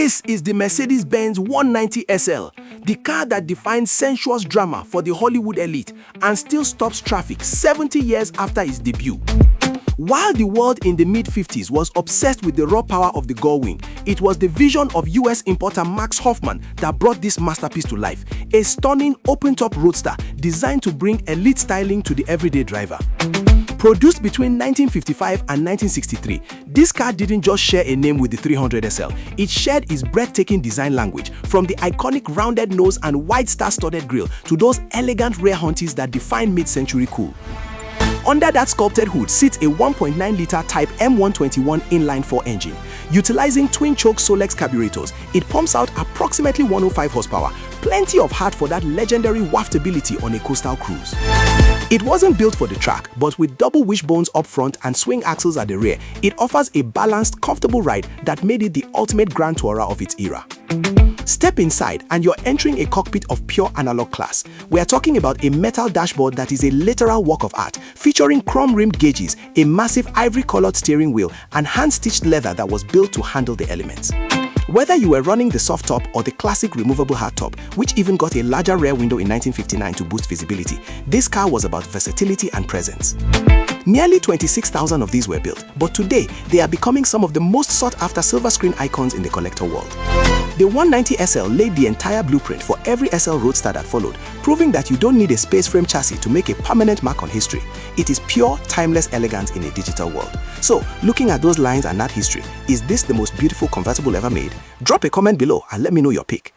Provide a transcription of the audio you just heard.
This is the Mercedes-Benz 190 SL, the car that defines sensuous drama for the Hollywood elite and still stops traffic 70 years after its debut. While the world in the mid-50s was obsessed with the raw power of the Gullwing, it was the vision of US importer Max Hoffman that brought this masterpiece to life, a stunning open-top roadster designed to bring elite styling to the everyday driver. Produced between 1955 and 1963, this car didn't just share a name with the 300SL, it shared its breathtaking design language, from the iconic rounded nose and wide star-studded grille to those elegant rear haunches that define mid-century cool. Under that sculpted hood sits a 1.9-liter Type M121 inline-4 engine. Utilizing twin-choke Solex carburetors, it pumps out approximately 105 horsepower, plenty of heart for that legendary Waftability on a coastal cruise. It wasn't built for the track, but with double wishbones up front and swing axles at the rear, it offers a balanced, comfortable ride that made it the ultimate grand tourer of its era. Step inside and you're entering a cockpit of pure analog class. We are talking about a metal dashboard that is a literal work of art, featuring chrome-rimmed gauges, a massive ivory-coloured steering wheel, and hand-stitched leather that was built to handle the elements. Whether you were running the soft top or the classic removable hardtop, which even got a larger rear window in 1959 to boost visibility, this car was about versatility and presence. Nearly 26,000 of these were built, but today they are becoming some of the most sought-after silver screen icons in the collector world. The 190 SL laid the entire blueprint for every SL Roadster that followed, proving that you don't need a space frame chassis to make a permanent mark on history. It is pure, timeless elegance in a digital world. So, looking at those lines and that history, is this the most beautiful convertible ever made? Drop a comment below and let me know your pick.